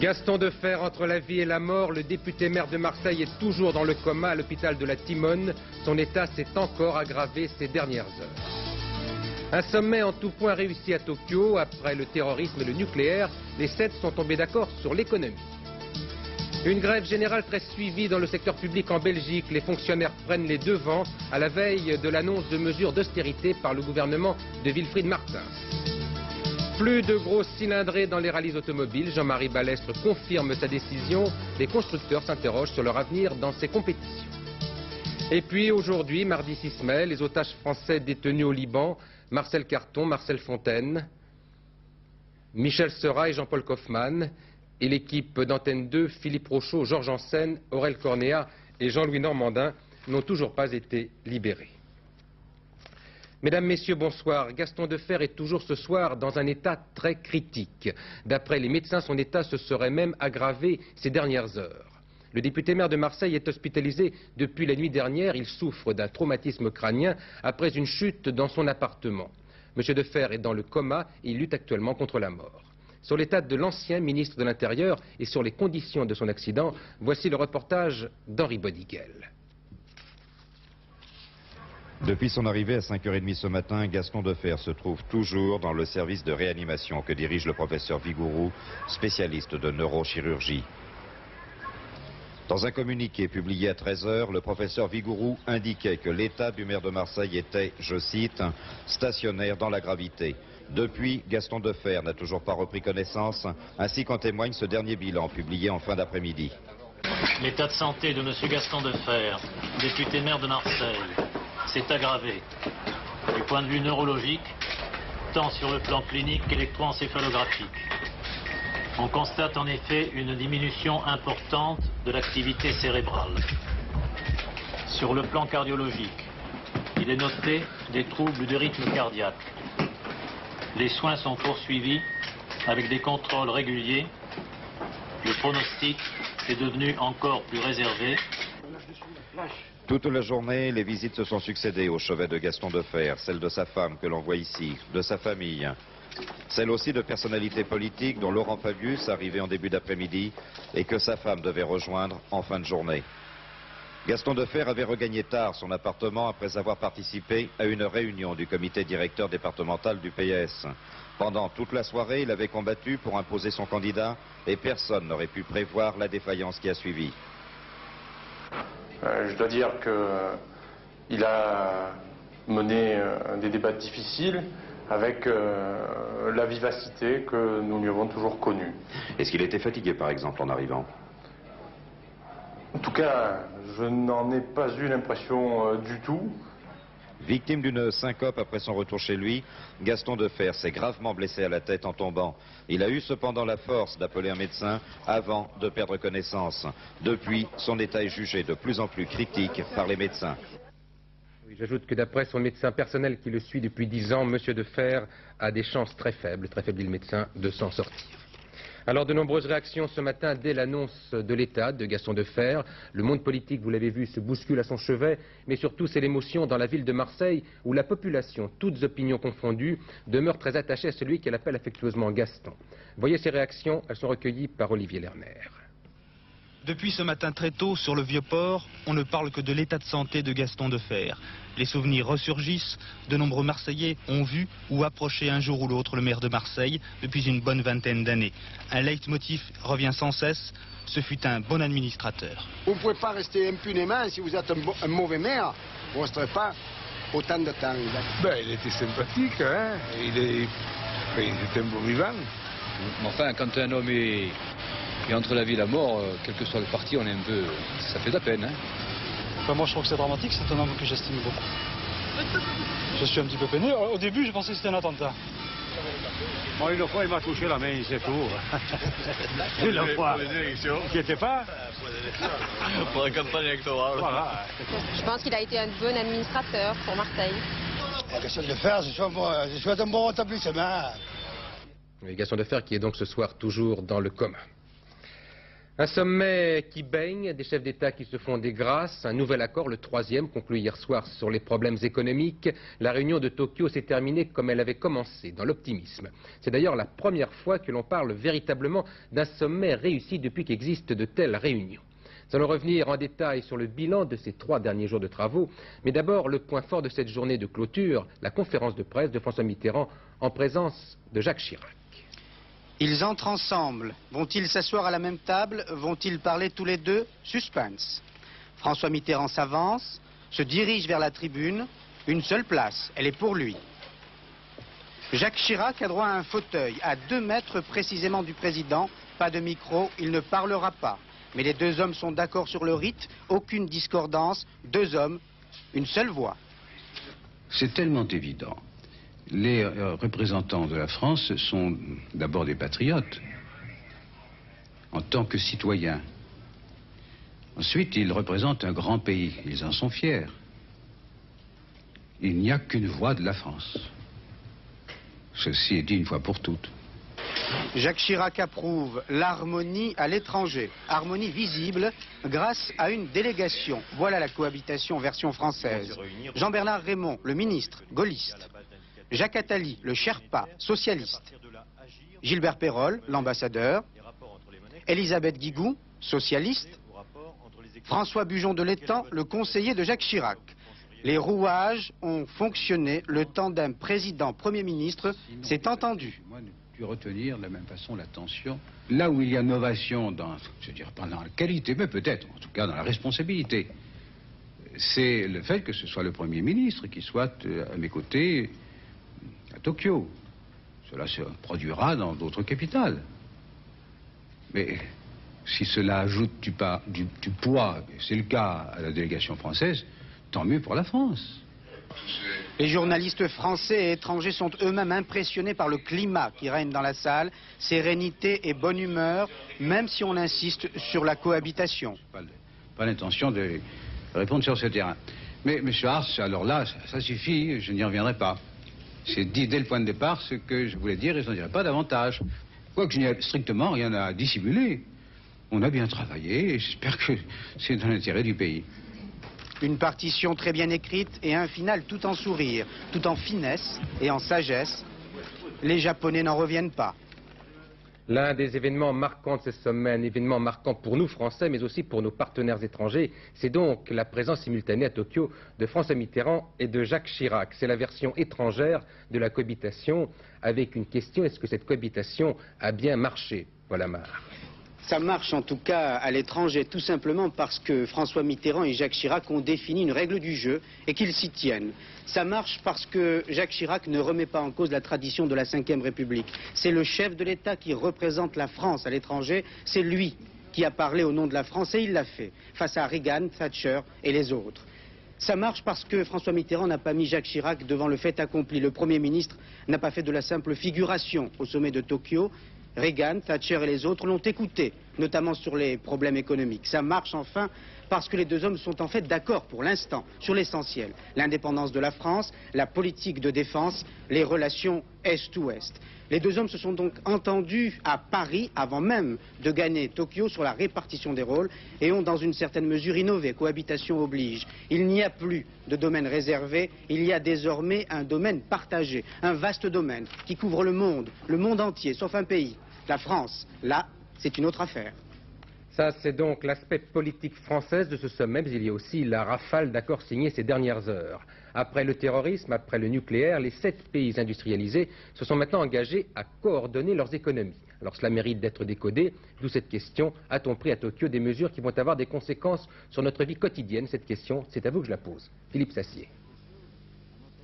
Gaston Defferre, entre la vie et la mort, le député maire de Marseille est toujours dans le coma à l'hôpital de la Timone. Son état s'est encore aggravé ces dernières heures. Un sommet en tout point réussi à Tokyo. Après le terrorisme et le nucléaire, les 7 sont tombés d'accord sur l'économie. Une grève générale très suivie dans le secteur public en Belgique. Les fonctionnaires prennent les devants à la veille de l'annonce de mesures d'austérité par le gouvernement de Wilfried Martens. Plus de grosses cylindrées dans les rallyes automobiles. Jean-Marie Balestre confirme sa décision. Les constructeurs s'interrogent sur leur avenir dans ces compétitions. Et puis aujourd'hui, mardi 6 mai, les otages français détenus au Liban, Marcel Carton, Marcel Fontaine, Michel Seurat et Jean-Paul Kaufmann, et l'équipe d'Antenne 2, Philippe Rochaud, Georges Hansen, Aurel Cornéa et Jean-Louis Normandin n'ont toujours pas été libérés. Mesdames, Messieurs, bonsoir. Gaston Defferre est toujours ce soir dans un état très critique. D'après les médecins, son état se serait même aggravé ces dernières heures. Le député maire de Marseille est hospitalisé depuis la nuit dernière. Il souffre d'un traumatisme crânien après une chute dans son appartement. M. Defferre est dans le coma et il lutte actuellement contre la mort. Sur l'état de l'ancien ministre de l'Intérieur et sur les conditions de son accident, voici le reportage d'Henri Bodiguel. Depuis son arrivée à 5h30 ce matin, Gaston Defferre se trouve toujours dans le service de réanimation que dirige le professeur Vigouroux, spécialiste de neurochirurgie. Dans un communiqué publié à 13h, le professeur Vigouroux indiquait que l'état du maire de Marseille était, je cite, stationnaire dans la gravité. Depuis, Gaston Defferre n'a toujours pas repris connaissance, ainsi qu'en témoigne ce dernier bilan publié en fin d'après-midi. L'état de santé de M. Gaston Defferre, député maire de Marseille, s'est aggravé du point de vue neurologique, tant sur le plan clinique qu'électroencéphalographique. On constate en effet une diminution importante de l'activité cérébrale. Sur le plan cardiologique, il est noté des troubles du rythme cardiaque. Les soins sont poursuivis avec des contrôles réguliers. Le pronostic est devenu encore plus réservé. Toute la journée, les visites se sont succédées au chevet de Gaston Defferre, celle de sa femme que l'on voit ici, de sa famille. Celle aussi de personnalités politiques dont Laurent Fabius, arrivé en début d'après-midi, et que sa femme devait rejoindre en fin de journée. Gaston Defferre avait regagné tard son appartement après avoir participé à une réunion du comité directeur départemental du PS. Pendant toute la soirée, il avait combattu pour imposer son candidat et personne n'aurait pu prévoir la défaillance qui a suivi. Je dois dire qu'il a mené des débats difficiles avec la vivacité que nous lui avons toujours connue. Est-ce qu'il était fatigué par exemple en arrivant ? En tout cas, je n'en ai pas eu l'impression du tout. Victime d'une syncope après son retour chez lui, Gaston Defferre s'est gravement blessé à la tête en tombant. Il a eu cependant la force d'appeler un médecin avant de perdre connaissance. Depuis, son état est jugé de plus en plus critique par les médecins. Oui, j'ajoute que d'après son médecin personnel qui le suit depuis 10 ans, M. Defferre a des chances très faibles, dit le médecin, de s'en sortir. Alors de nombreuses réactions ce matin dès l'annonce de l'état de Gaston Defferre. Le monde politique, vous l'avez vu, se bouscule à son chevet, mais surtout c'est l'émotion dans la ville de Marseille où la population, toutes opinions confondues, demeure très attachée à celui qu'elle appelle affectueusement Gaston. Voyez ces réactions, elles sont recueillies par Olivier Lerner. Depuis ce matin très tôt, sur le Vieux-Port, on ne parle que de l'état de santé de Gaston Defferre. Les souvenirs ressurgissent. De nombreux Marseillais ont vu ou approché un jour ou l'autre le maire de Marseille depuis une bonne vingtaine d'années. Un leitmotiv revient sans cesse. Ce fut un bon administrateur. Vous ne pouvez pas rester impunément. Si vous êtes un mauvais maire, vous ne resterez pas autant de temps. Ben, il était sympathique, hein. Il était un beau vivant. Enfin, quand un homme est entre la vie et la mort, quel que soit le parti, on est un peu... ça fait de la peine, hein. Enfin, moi, je trouve que c'est dramatique. C'est un homme que j'estime beaucoup. Je suis un petit peu peiné. Au début, je pensais que c'était un attentat. Bon, une fois, il m'a touché la main, c'est tout. Une fois. Qui n'était pas Pour la campagne électorale. Voilà. Je pense qu'il a été un bon administrateur pour Marseille. Gaston Defferre, je souhaite un bon rétablissement. Gaston Defferre qui est donc ce soir toujours dans le coma. Un sommet qui baigne, des chefs d'État qui se font des grâces, un nouvel accord, le troisième, conclu hier soir sur les problèmes économiques. La réunion de Tokyo s'est terminée comme elle avait commencé, dans l'optimisme. C'est d'ailleurs la première fois que l'on parle véritablement d'un sommet réussi depuis qu'existent de telles réunions. Nous allons revenir en détail sur le bilan de ces 3 derniers jours de travaux, mais d'abord le point fort de cette journée de clôture, la conférence de presse de François Mitterrand en présence de Jacques Chirac. Ils entrent ensemble. Vont-ils s'asseoir à la même table? Vont-ils parler tous les deux? Suspense. François Mitterrand s'avance, se dirige vers la tribune. Une seule place, elle est pour lui. Jacques Chirac a droit à un fauteuil, à 2 mètres précisément du président. Pas de micro, il ne parlera pas. Mais les 2 hommes sont d'accord sur le rite, aucune discordance. 2 hommes, une seule voix. C'est tellement évident. Les représentants de la France sont d'abord des patriotes, en tant que citoyens. Ensuite, ils représentent un grand pays, ils en sont fiers. Il n'y a qu'une voix de la France. Ceci est dit une fois pour toutes. Jacques Chirac approuve l'harmonie à l'étranger. Harmonie visible grâce à une délégation. Voilà la cohabitation version française. Jean-Bernard Raymond, le ministre, gaulliste. Jacques Attali, le Sherpa, socialiste. Gilbert Perrol, l'ambassadeur. Elisabeth Guigou, socialiste. François Bujon de l'Étang, le conseiller de Jacques Chirac. Les rouages ont fonctionné. Le tandem président-premier ministre s'est entendu. Moi, ne puis retenir de la même façon l'attention. Là où il y a innovation dans, je dirais pas dans la qualité, mais peut-être, en tout cas dans la responsabilité, c'est le fait que ce soit le Premier ministre qui soit à mes côtés à Tokyo. Cela se produira dans d'autres capitales. Mais si cela ajoute du poids, c'est le cas à la délégation française, tant mieux pour la France. Les journalistes français et étrangers sont eux-mêmes impressionnés par le climat qui règne dans la salle, sérénité et bonne humeur, même si on insiste sur la cohabitation. Pas l'intention de répondre sur ce terrain. Mais M. Ars, alors là, ça suffit, je n'y reviendrai pas. J'ai dit dès le point de départ ce que je voulais dire et je n'en dirai pas davantage. Quoique je n'ai strictement rien à dissimuler. On a bien travaillé et j'espère que c'est dans l'intérêt du pays. Une partition très bien écrite et un final tout en sourire, tout en finesse et en sagesse. Les Japonais n'en reviennent pas. L'un des événements marquants de ce sommet, un événement marquant pour nous Français, mais aussi pour nos partenaires étrangers, c'est donc la présence simultanée à Tokyo de François Mitterrand et de Jacques Chirac. C'est la version étrangère de la cohabitation, avec une question, est-ce que cette cohabitation a bien marché? Voilà Marc. Ça marche en tout cas à l'étranger, tout simplement parce que François Mitterrand et Jacques Chirac ont défini une règle du jeu et qu'ils s'y tiennent. Ça marche parce que Jacques Chirac ne remet pas en cause la tradition de la Ve République. C'est le chef de l'État qui représente la France à l'étranger, c'est lui qui a parlé au nom de la France et il l'a fait, face à Reagan, Thatcher et les autres. Ça marche parce que François Mitterrand n'a pas mis Jacques Chirac devant le fait accompli. Le Premier ministre n'a pas fait de la simple figuration au sommet de Tokyo. Reagan, Thatcher et les autres l'ont écouté, notamment sur les problèmes économiques. Ça marche enfin parce que les 2 hommes sont en fait d'accord pour l'instant sur l'essentiel. L'indépendance de la France, la politique de défense, les relations Est-Ouest. Les 2 hommes se sont donc entendus à Paris avant même de gagner Tokyo sur la répartition des rôles et ont dans une certaine mesure innové, cohabitation oblige. Il n'y a plus de domaine réservé, il y a désormais un domaine partagé, un vaste domaine qui couvre le monde entier, sauf un pays. La France, là, c'est une autre affaire. Ça, c'est donc l'aspect politique français de ce sommet, mais il y a aussi la rafale d'accords signés ces dernières heures. Après le terrorisme, après le nucléaire, les 7 pays industrialisés se sont maintenant engagés à coordonner leurs économies. Alors cela mérite d'être décodé, d'où cette question, a-t-on pris à Tokyo des mesures qui vont avoir des conséquences sur notre vie quotidienne? Cette question, c'est à vous que je la pose. Philippe Sassier.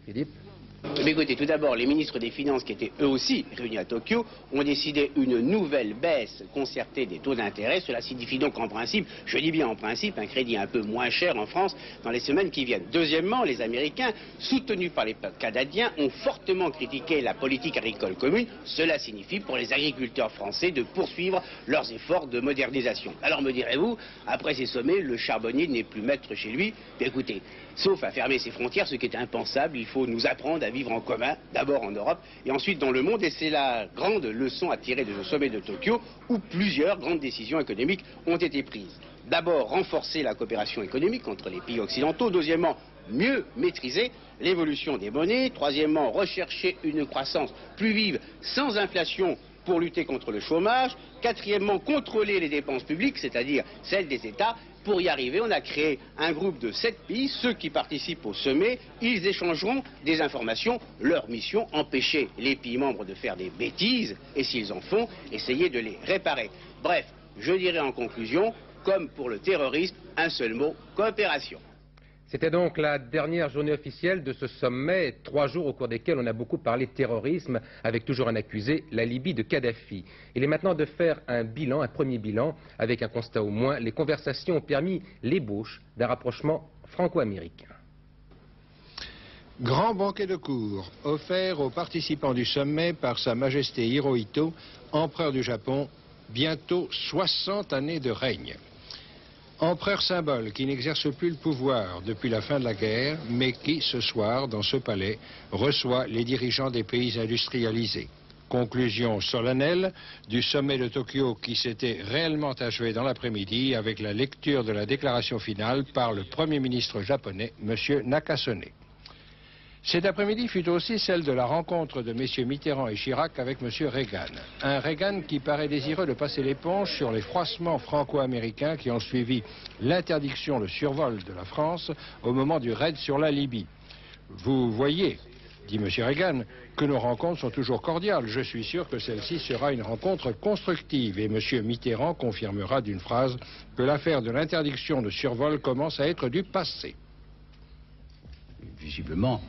Philippe? Mais écoutez, tout d'abord, les ministres des Finances, qui étaient eux aussi réunis à Tokyo, ont décidé une nouvelle baisse concertée des taux d'intérêt. Cela signifie donc en principe, je dis bien en principe, un crédit un peu moins cher en France dans les semaines qui viennent. Deuxièmement, les Américains, soutenus par les Canadiens, ont fortement critiqué la politique agricole commune. Cela signifie pour les agriculteurs français de poursuivre leurs efforts de modernisation. Alors me direz-vous, après ces sommets, le charbonnier n'est plus maître chez lui. Mais écoutez, sauf à fermer ses frontières, ce qui est impensable, il faut nous apprendre à vivre en commun, d'abord en Europe et ensuite dans le monde. Et c'est la grande leçon à tirer de ce sommet de Tokyo où plusieurs grandes décisions économiques ont été prises. D'abord, renforcer la coopération économique entre les pays occidentaux. Deuxièmement, mieux maîtriser l'évolution des monnaies. Troisièmement, rechercher une croissance plus vive, sans inflation, pour lutter contre le chômage. Quatrièmement, contrôler les dépenses publiques, c'est-à-dire celles des États. Pour y arriver, on a créé un groupe de 7 pays, ceux qui participent au sommet. Ils échangeront des informations. Leur mission, empêcher les pays membres de faire des bêtises, et s'ils en font, essayer de les réparer. Bref, je dirais en conclusion, comme pour le terrorisme, un seul mot, coopération. C'était donc la dernière journée officielle de ce sommet, 3 jours au cours desquels on a beaucoup parlé de terrorisme, avec toujours un accusé, la Libye de Kadhafi. Il est maintenant de faire un bilan, un premier bilan, avec un constat au moins. Les conversations ont permis l'ébauche d'un rapprochement franco-américain. Grand banquet de cour, offert aux participants du sommet par Sa Majesté Hirohito, empereur du Japon, bientôt 60 années de règne. Empereur symbole qui n'exerce plus le pouvoir depuis la fin de la guerre, mais qui, ce soir, dans ce palais, reçoit les dirigeants des pays industrialisés. Conclusion solennelle du sommet de Tokyo qui s'était réellement achevé dans l'après-midi avec la lecture de la déclaration finale par le Premier ministre japonais, M. Nakasone. Cet après-midi fut aussi celle de la rencontre de messieurs Mitterrand et Chirac avec M. Reagan. Un Reagan qui paraît désireux de passer l'éponge sur les froissements franco-américains qui ont suivi l'interdiction de survol de la France au moment du raid sur la Libye. Vous voyez, dit M. Reagan, que nos rencontres sont toujours cordiales. Je suis sûr que celle-ci sera une rencontre constructive. Et M. Mitterrand confirmera d'une phrase que l'affaire de l'interdiction de survol commence à être du passé. Visiblement,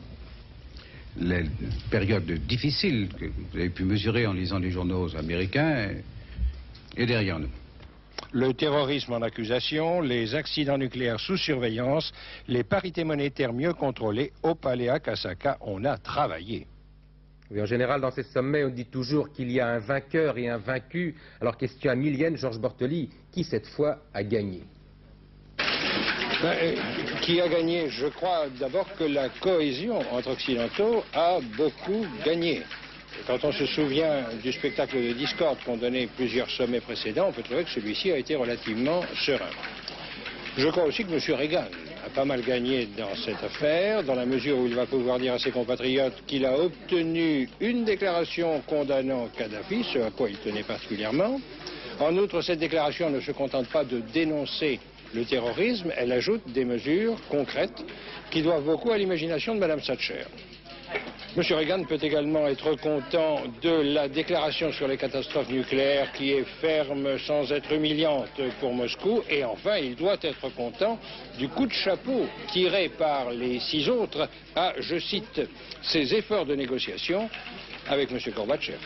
la période difficile que vous avez pu mesurer en lisant les journaux américains est derrière nous. Le terrorisme en accusation, les accidents nucléaires sous surveillance, les parités monétaires mieux contrôlées, au palais à Kasaka, on a travaillé. Oui, en général, dans ces sommets, on dit toujours qu'il y a un vainqueur et un vaincu. Alors, question à Milienne, Georges Bortoli, qui cette fois a gagné? Qui a gagné? Je crois d'abord que la cohésion entre occidentaux a beaucoup gagné. Quand on se souvient du spectacle de discorde qu'ont donné plusieurs sommets précédents, on peut trouver que celui-ci a été relativement serein. Je crois aussi que M. Reagan a pas mal gagné dans cette affaire, dans la mesure où il va pouvoir dire à ses compatriotes qu'il a obtenu une déclaration condamnant Kadhafi, ce à quoi il tenait particulièrement. En outre, cette déclaration ne se contente pas de dénoncer le terrorisme, elle ajoute des mesures concrètes qui doivent beaucoup à l'imagination de Mme Thatcher. M. Reagan peut également être content de la déclaration sur les catastrophes nucléaires qui est ferme sans être humiliante pour Moscou. Et enfin, il doit être content du coup de chapeau tiré par les 6 autres à, je cite, ses efforts de négociation avec M. Gorbatchev.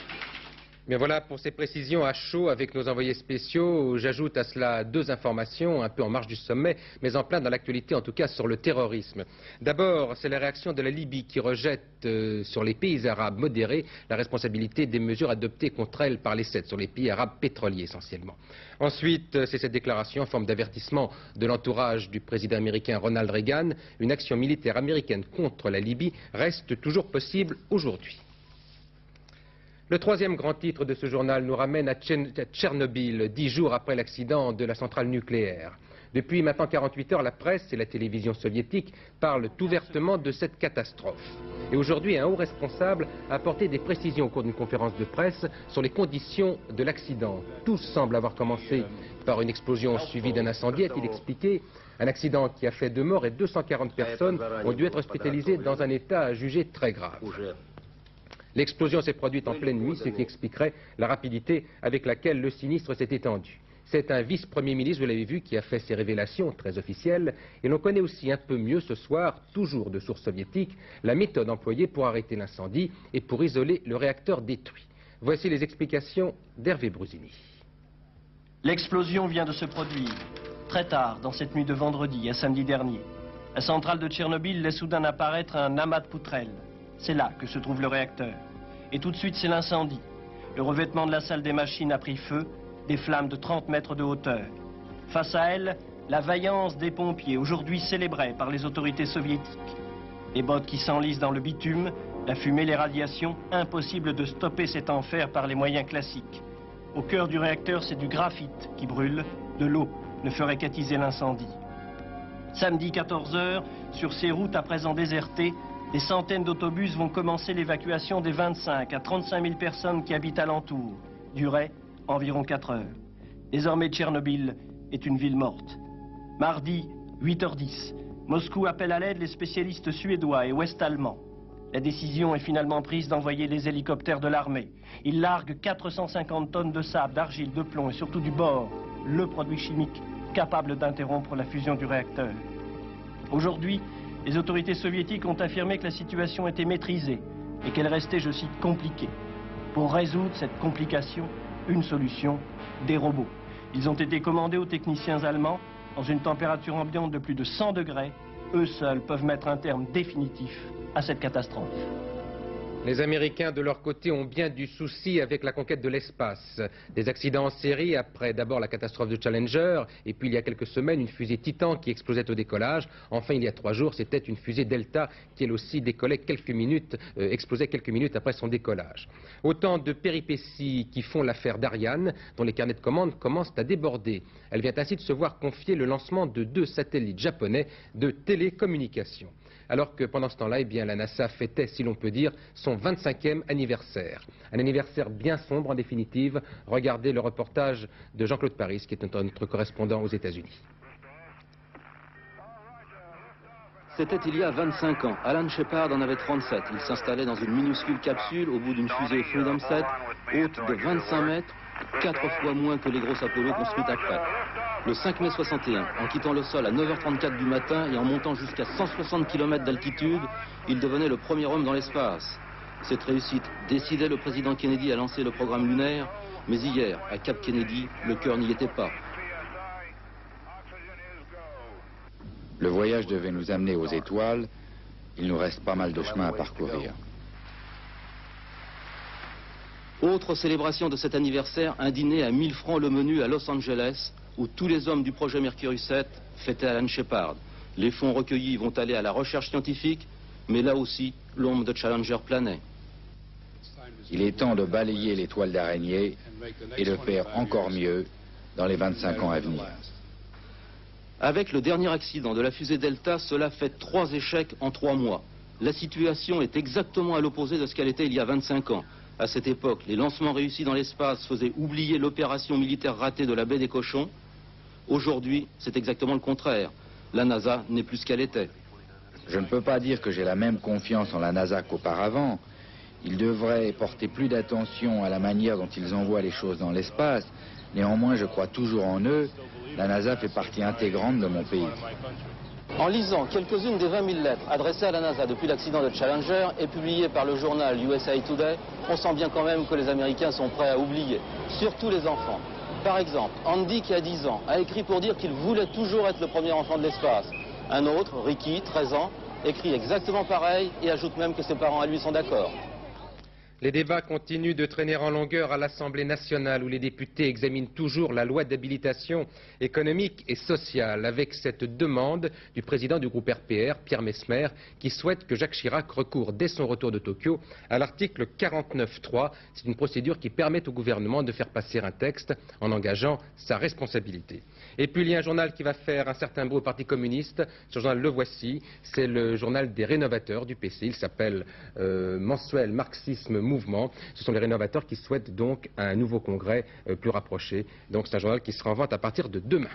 Bien voilà pour ces précisions à chaud avec nos envoyés spéciaux. J'ajoute à cela 2 informations, un peu en marge du sommet, mais en plein dans l'actualité, en tout cas sur le terrorisme. D'abord, c'est la réaction de la Libye qui rejette sur les pays arabes modérés la responsabilité des mesures adoptées contre elle par les 7, sur les pays arabes pétroliers essentiellement. Ensuite, c'est cette déclaration en forme d'avertissement de l'entourage du président américain Ronald Reagan. Une action militaire américaine contre la Libye reste toujours possible aujourd'hui. Le 3e grand titre de ce journal nous ramène à Tchernobyl, 10 jours après l'accident de la centrale nucléaire. Depuis maintenant 48 heures, la presse et la télévision soviétique parlent ouvertement de cette catastrophe. Et aujourd'hui, un haut responsable a apporté des précisions au cours d'une conférence de presse sur les conditions de l'accident. Tout semble avoir commencé par une explosion suivie d'un incendie, a-t-il expliqué. Un accident qui a fait 2 morts et 240 personnes ont dû être hospitalisées dans un état jugé très grave. L'explosion s'est produite en pleine nuit, ce qui expliquerait la rapidité avec laquelle le sinistre s'est étendu. C'est un vice-premier ministre, vous l'avez vu, qui a fait ces révélations très officielles. Et l'on connaît aussi un peu mieux ce soir, toujours de sources soviétiques, la méthode employée pour arrêter l'incendie et pour isoler le réacteur détruit. Voici les explications d'Hervé Brusini. L'explosion vient de se produire très tard dans cette nuit de vendredi à samedi dernier. La centrale de Tchernobyl laisse soudain apparaître un amas de poutrelles. C'est là que se trouve le réacteur. Et tout de suite, c'est l'incendie. Le revêtement de la salle des machines a pris feu, des flammes de 30 mètres de hauteur. Face à elle, la vaillance des pompiers, aujourd'hui célébrée par les autorités soviétiques. Les bottes qui s'enlisent dans le bitume, La fumée, les radiations, impossible de stopper cet enfer par les moyens classiques. Au cœur du réacteur, c'est du graphite qui brûle, de l'eau ne ferait qu'attiser l'incendie. Samedi 14 h, sur ces routes à présent désertées, des centaines d'autobus vont commencer l'évacuation des 25 à 35 000 personnes qui habitent alentour. Durée environ 4 heures. Désormais, Tchernobyl est une ville morte. Mardi, 8h10, Moscou appelle à l'aide les spécialistes suédois et ouest-allemands. La décision est finalement prise d'envoyer les hélicoptères de l'armée. Ils larguent 450 tonnes de sable, d'argile, de plomb et surtout du bore, le produit chimique capable d'interrompre la fusion du réacteur. Aujourd'hui, les autorités soviétiques ont affirmé que la situation était maîtrisée et qu'elle restait, je cite, compliquée. Pour résoudre cette complication, une solution, des robots. Ils ont été commandés aux techniciens allemands dans une température ambiante de plus de 100 degrés. Eux seuls peuvent mettre un terme définitif à cette catastrophe. Les Américains, de leur côté, ont bien du souci avec la conquête de l'espace. Des accidents en série, après d'abord la catastrophe de Challenger, et puis il y a quelques semaines, une fusée Titan qui explosait au décollage. Enfin, il y a 3 jours, c'était une fusée Delta qui, elle aussi, décollait explosait quelques minutes après son décollage. Autant de péripéties qui font l'affaire d'Ariane, dont les carnets de commandes commencent à déborder. Elle vient ainsi de se voir confier le lancement de 2 satellites japonais de télécommunications. Alors que pendant ce temps-là, eh bien, la NASA fêtait, si l'on peut dire, son 25e anniversaire. Un anniversaire bien sombre en définitive. Regardez le reportage de Jean-Claude Paris, qui est notre correspondant aux États-Unis. C'était il y a 25 ans. Alan Shepard en avait 37. Il s'installait dans une minuscule capsule au bout d'une fusée Freedom 7, haute de 25 mètres, 4 fois moins que les grosses Apollo construites après. Le 5 mai 61, en quittant le sol à 9h34 du matin et en montant jusqu'à 160 km d'altitude, il devenait le premier homme dans l'espace. Cette réussite décidait le président Kennedy à lancer le programme lunaire, mais hier, à Cap Kennedy, le cœur n'y était pas. Le voyage devait nous amener aux étoiles. Il nous reste pas mal de chemin à parcourir. Autre célébration de cet anniversaire, un dîner à 1000 francs le menu à Los Angeles, où tous les hommes du projet Mercury 7 fêtaient Alan Shepard. Les fonds recueillis vont aller à la recherche scientifique, mais là aussi, l'ombre de Challenger planait. Il est temps de balayer les toiles d'araignée et de faire encore mieux dans les 25 ans à venir. Avec le dernier accident de la fusée Delta, cela fait 3 échecs en 3 mois. La situation est exactement à l'opposé de ce qu'elle était il y a 25 ans. À cette époque, les lancements réussis dans l'espace faisaient oublier l'opération militaire ratée de la baie des Cochons. Aujourd'hui, c'est exactement le contraire. La NASA n'est plus ce qu'elle était. Je ne peux pas dire que j'ai la même confiance en la NASA qu'auparavant. Ils devraient porter plus d'attention à la manière dont ils envoient les choses dans l'espace. Néanmoins, je crois toujours en eux. La NASA fait partie intégrante de mon pays. En lisant quelques-unes des 20 000 lettres adressées à la NASA depuis l'accident de Challenger et publiées par le journal USA Today, on sent bien quand même que les Américains sont prêts à oublier, surtout les enfants. Par exemple, Andy, qui a 10 ans, a écrit pour dire qu'il voulait toujours être le premier enfant de l'espace. Un autre, Ricky, 13 ans, écrit exactement pareil et ajoute même que ses parents à lui sont d'accord. Les débats continuent de traîner en longueur à l'Assemblée nationale où les députés examinent toujours la loi d'habilitation économique et sociale avec cette demande du président du groupe RPR, Pierre Messmer, qui souhaite que Jacques Chirac recourt dès son retour de Tokyo à l'article 49.3. C'est une procédure qui permet au gouvernement de faire passer un texte en engageant sa responsabilité. Et puis il y a un journal qui va faire un certain bruit au Parti communiste, ce journal Le Voici, c'est le journal des rénovateurs du PC, il s'appelle Mensuel Marxisme Mouvement. Ce sont les rénovateurs qui souhaitent donc un nouveau congrès plus rapproché. Donc c'est un journal qui sera en vente à partir de demain.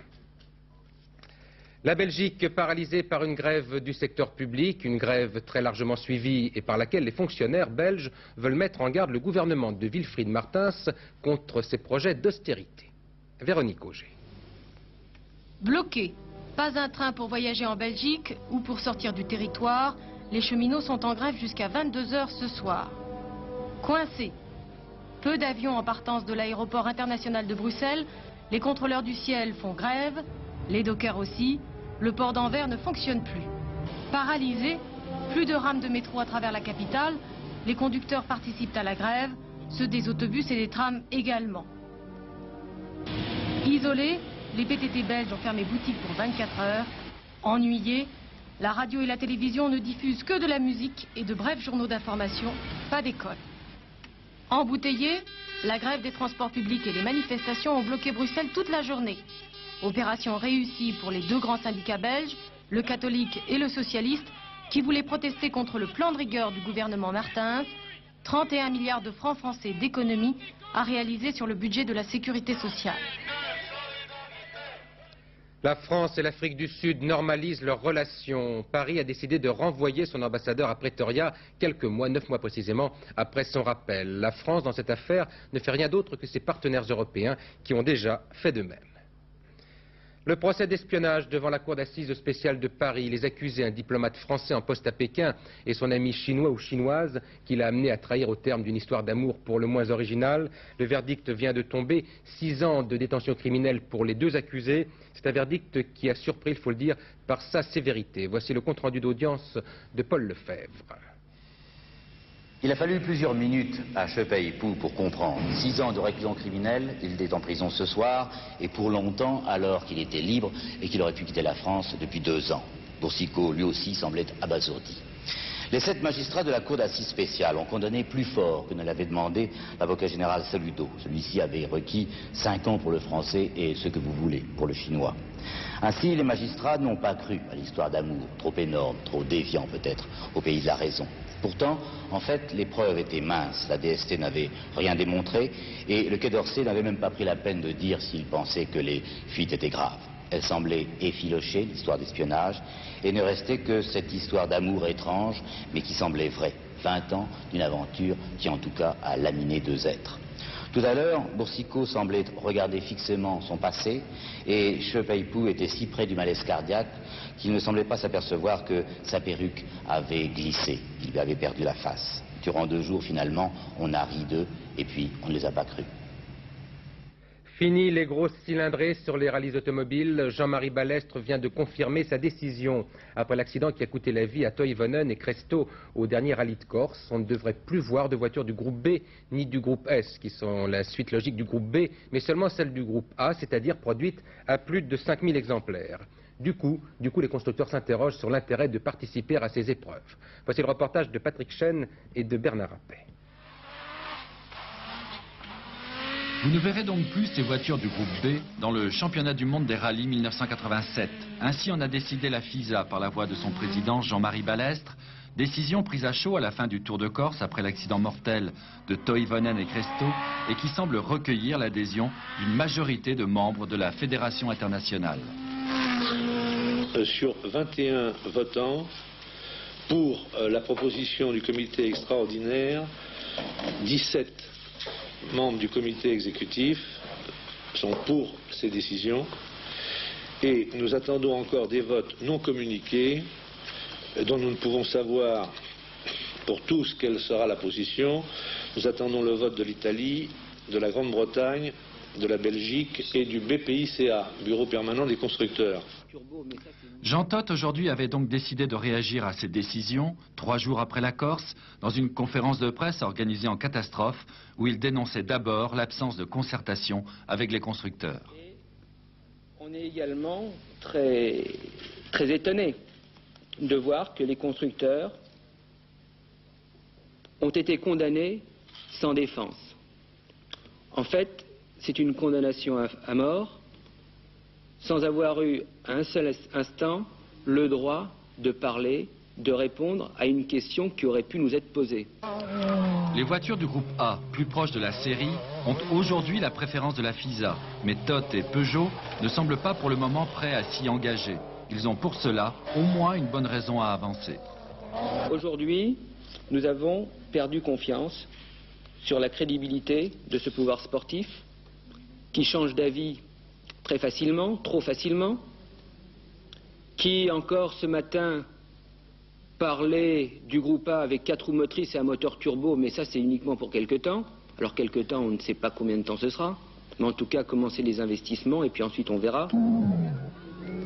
La Belgique paralysée par une grève du secteur public, une grève très largement suivie et par laquelle les fonctionnaires belges veulent mettre en garde le gouvernement de Wilfried Martens contre ses projets d'austérité. Véronique Auger. Bloqués. Pas un train pour voyager en Belgique ou pour sortir du territoire. Les cheminots sont en grève jusqu'à 22 h ce soir. Coincés. Peu d'avions en partance de l'aéroport international de Bruxelles. Les contrôleurs du ciel font grève. Les dockers aussi. Le port d'Anvers ne fonctionne plus. Paralysés. Plus de rames de métro à travers la capitale. Les conducteurs participent à la grève. Ceux des autobus et des trams également. Isolés. Les PTT belges ont fermé boutique pour 24 heures. Ennuyés, La radio et la télévision ne diffusent que de la musique et de brefs journaux d'information, pas d'école. Embouteillés, la grève des transports publics et les manifestations ont bloqué Bruxelles toute la journée. Opération réussie pour les deux grands syndicats belges, le catholique et le socialiste, qui voulaient protester contre le plan de rigueur du gouvernement Martins. 31 milliards de francs français d'économies à réaliser sur le budget de la sécurité sociale. La France et l'Afrique du Sud normalisent leurs relations. Paris a décidé de renvoyer son ambassadeur à Pretoria quelques mois, 9 mois précisément, après son rappel. La France, dans cette affaire, ne fait rien d'autre que ses partenaires européens qui ont déjà fait de même. Le procès d'espionnage devant la cour d'assises spéciale de Paris. Les accusés, un diplomate français en poste à Pékin et son ami chinois ou chinoise qui l'a amené à trahir au terme d'une histoire d'amour pour le moins originale. Le verdict vient de tomber. 6 ans de détention criminelle pour les deux accusés. C'est un verdict qui a surpris, il faut le dire, par sa sévérité. Voici le compte-rendu d'audience de Paul Lefebvre. Il a fallu plusieurs minutes à Chepei-Pou pour comprendre. 6 ans de réclusion criminelle, il est en prison ce soir, et pour longtemps alors qu'il était libre et qu'il aurait pu quitter la France depuis 2 ans. Boursicot, lui aussi, semblait abasourdi. Les 7 magistrats de la cour d'assises spéciale ont condamné plus fort que ne l'avait demandé l'avocat général Saludo. Celui-ci avait requis 5 ans pour le français et ce que vous voulez pour le chinois. Ainsi, les magistrats n'ont pas cru à l'histoire d'amour, trop énorme, trop déviant peut-être, au pays de la raison. Pourtant, en fait, les preuves étaient minces. La DST n'avait rien démontré et le Quai d'Orsay n'avait même pas pris la peine de dire s'il pensait que les fuites étaient graves. Elle semblait effilocher, l'histoire d'espionnage, et ne restait que cette histoire d'amour étrange, mais qui semblait vraie. 20 ans d'une aventure qui, en tout cas, a laminé 2 êtres. Tout à l'heure, Boursicot semblait regarder fixement son passé, et Chepei-Pou était si près du malaise cardiaque qu'il ne semblait pas s'apercevoir que sa perruque avait glissé. Il lui avait perdu la face. Durant 2 jours, finalement, on a ri d'eux, et puis on ne les a pas crus. Fini les grosses cylindrées sur les rallyes automobiles. Jean-Marie Balestre vient de confirmer sa décision. Après l'accident qui a coûté la vie à Toivonen et Cresto au dernier rallye de Corse, on ne devrait plus voir de voitures du groupe B ni du groupe S, qui sont la suite logique du groupe B, mais seulement celles du groupe A, c'est-à-dire produites à plus de 5000 exemplaires. Du coup, les constructeurs s'interrogent sur l'intérêt de participer à ces épreuves. Voici le reportage de Patrick Chen et de Bernard Rappet. Vous ne verrez donc plus ces voitures du groupe B dans le championnat du monde des rallyes 1987. Ainsi en a décidé la FISA par la voix de son président Jean-Marie Balestre. Décision prise à chaud à la fin du Tour de Corse après l'accident mortel de Toivonen et Cresto et qui semble recueillir l'adhésion d'une majorité de membres de la Fédération internationale. Sur 21 votants, pour la proposition du comité extraordinaire, 17 membres du comité exécutif sont pour ces décisions et nous attendons encore des votes non communiqués dont nous ne pouvons savoir pour tous quelle sera la position. Nous attendons le vote de l'Italie, de la Grande-Bretagne, de la Belgique et du BPICA, Bureau permanent des constructeurs. Jean Todt aujourd'hui avait donc décidé de réagir à ces décisions, 3 jours après la Corse, dans une conférence de presse organisée en catastrophe, où il dénonçait d'abord l'absence de concertation avec les constructeurs. On est également très étonné de voir que les constructeurs ont été condamnés sans défense. En fait, c'est une condamnation à mort, sans avoir eu un seul instant le droit de parler, de répondre à une question qui aurait pu nous être posée. Les voitures du groupe A, plus proches de la série, ont aujourd'hui la préférence de la FISA. Mais Todt et Peugeot ne semblent pas pour le moment prêts à s'y engager. Ils ont pour cela au moins une bonne raison à avancer. Aujourd'hui, nous avons perdu confiance sur la crédibilité de ce pouvoir sportif qui change d'avis très facilement, trop facilement, qui encore ce matin parlait du groupe A avec 4 roues motrices et un moteur turbo, mais ça c'est uniquement pour quelque temps. Alors quelque temps, on ne sait pas combien de temps ce sera, mais en tout cas commencer les investissements et puis ensuite on verra.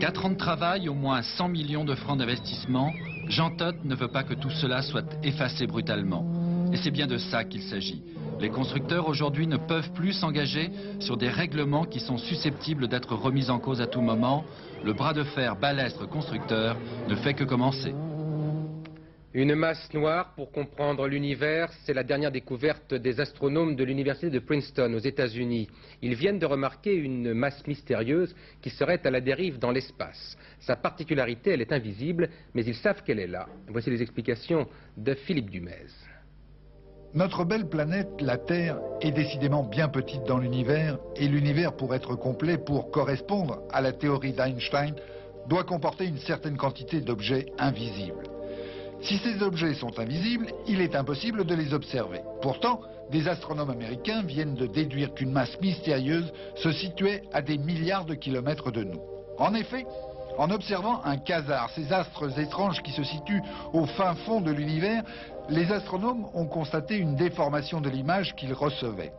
4 ans de travail, au moins 100 millions de francs d'investissement. Jean Todt ne veut pas que tout cela soit effacé brutalement. Et c'est bien de ça qu'il s'agit. Les constructeurs aujourd'hui ne peuvent plus s'engager sur des règlements qui sont susceptibles d'être remis en cause à tout moment. Le bras de fer Balestre-constructeur ne fait que commencer. Une masse noire pour comprendre l'univers, c'est la dernière découverte des astronomes de l'université de Princeton aux États-Unis. Ils viennent de remarquer une masse mystérieuse qui serait à la dérive dans l'espace. Sa particularité, elle est invisible, mais ils savent qu'elle est là. Voici les explications de Philippe Dumez. Notre belle planète, la Terre, est décidément bien petite dans l'univers, et l'univers, pour être complet, pour correspondre à la théorie d'Einstein, doit comporter une certaine quantité d'objets invisibles. Si ces objets sont invisibles, il est impossible de les observer. Pourtant, des astronomes américains viennent de déduire qu'une masse mystérieuse se situait à des milliards de kilomètres de nous. En effet, en observant un quasar, ces astres étranges qui se situent au fin fond de l'univers, les astronomes ont constaté une déformation de l'image qu'ils recevaient.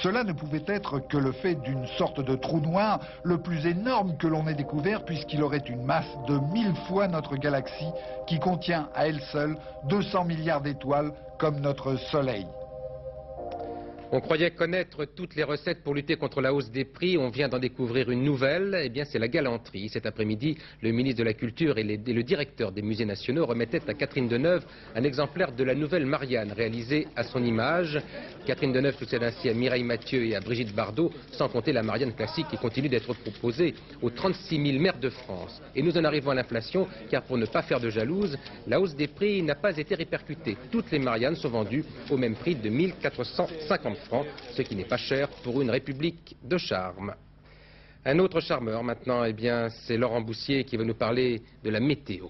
Cela ne pouvait être que le fait d'une sorte de trou noir le plus énorme que l'on ait découvert, puisqu'il aurait une masse de 1000 fois notre galaxie qui contient à elle seule 200 milliards d'étoiles comme notre Soleil. On croyait connaître toutes les recettes pour lutter contre la hausse des prix. On vient d'en découvrir une nouvelle. Eh bien, c'est la galanterie. Cet après-midi, le ministre de la Culture et le directeur des musées nationaux remettaient à Catherine Deneuve un exemplaire de la nouvelle Marianne réalisée à son image. Catherine Deneuve succède ainsi à Mireille Mathieu et à Brigitte Bardot, sans compter la Marianne classique qui continue d'être proposée aux 36 000 maires de France. Et nous en arrivons à l'inflation, car pour ne pas faire de jalouse, la hausse des prix n'a pas été répercutée. Toutes les Mariannes sont vendues au même prix de 1 450 francs, ce qui n'est pas cher pour une république de charme. Un autre charmeur maintenant, eh bien, c'est Laurent Boussier qui va nous parler de la météo.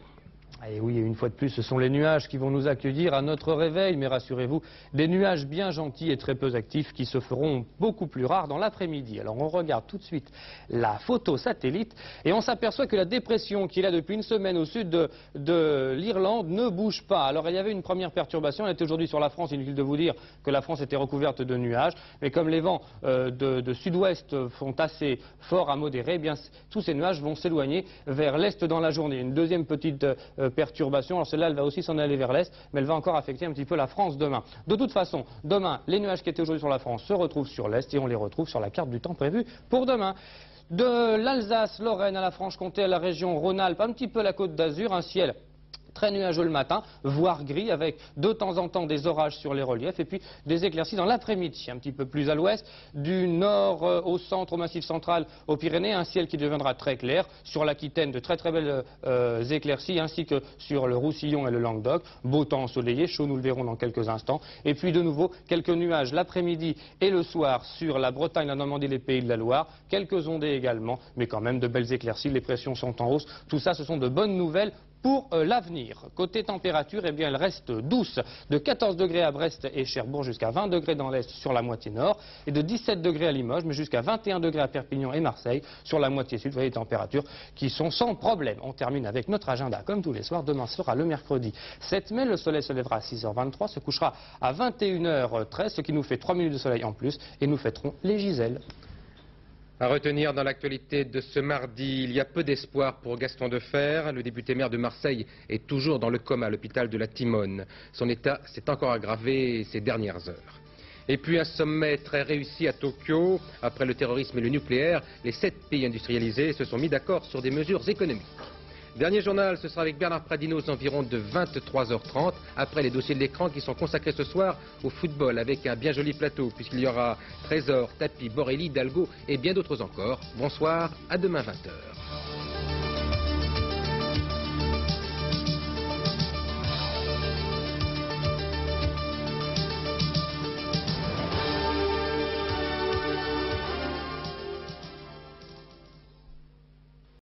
Et oui, une fois de plus, ce sont les nuages qui vont nous accueillir à notre réveil, mais rassurez-vous, des nuages bien gentils et très peu actifs qui se feront beaucoup plus rares dans l'après-midi. Alors on regarde tout de suite la photo satellite et on s'aperçoit que la dépression qui est là depuis une semaine au sud de l'Irlande ne bouge pas. Alors il y avait une première perturbation, elle était aujourd'hui sur la France, inutile de vous dire que la France était recouverte de nuages, mais comme les vents de sud-ouest sont assez forts à modérés, eh bien tous ces nuages vont s'éloigner vers l'est dans la journée. Une deuxième petite perturbation, alors celle-là elle va aussi s'en aller vers l'est, mais elle va encore affecter un petit peu la France demain. De toute façon, demain, les nuages qui étaient aujourd'hui sur la France se retrouvent sur l'est et on les retrouve sur la carte du temps prévue pour demain. De l'Alsace, Lorraine à la Franche-Comté, à la région Rhône-Alpes, un petit peu la Côte d'Azur, un ciel très nuageux le matin, voire gris, avec de temps en temps des orages sur les reliefs et puis des éclaircies dans l'après-midi. Un petit peu plus à l'ouest, du nord au centre, au massif central, aux Pyrénées, un ciel qui deviendra très clair. Sur l'Aquitaine, de très très belles éclaircies, ainsi que sur le Roussillon et le Languedoc. Beau temps ensoleillé, chaud, nous le verrons dans quelques instants. Et puis de nouveau, quelques nuages l'après-midi et le soir sur la Bretagne, la Normandie, les Pays de la Loire. Quelques ondées également, mais quand même de belles éclaircies. Les pressions sont en hausse. Tout ça, ce sont de bonnes nouvelles pour l'avenir. Côté température, eh bien, elle reste douce, de 14 degrés à Brest et Cherbourg jusqu'à 20 degrés dans l'est sur la moitié nord et de 17 degrés à Limoges, mais jusqu'à 21 degrés à Perpignan et Marseille sur la moitié sud. Vous voyez les températures qui sont sans problème. On termine avec notre agenda comme tous les soirs. Demain sera le mercredi 7 mai. Le soleil se lèvera à 6h23, se couchera à 21h13, ce qui nous fait 3 minutes de soleil en plus et nous fêterons les Giselles. À retenir dans l'actualité de ce mardi, il y a peu d'espoir pour Gaston Defferre. Le député maire de Marseille est toujours dans le coma à l'hôpital de la Timone. Son état s'est encore aggravé ces dernières heures. Et puis un sommet très réussi à Tokyo. Après le terrorisme et le nucléaire, les 7 pays industrialisés se sont mis d'accord sur des mesures économiques. Dernier journal, ce sera avec Bernard Pradino aux environs de 23h30, après les dossiers de l'écran qui sont consacrés ce soir au football, avec un bien joli plateau, puisqu'il y aura Trésor, Tapi, Borelli, Hidalgo et bien d'autres encore. Bonsoir, à demain 20h.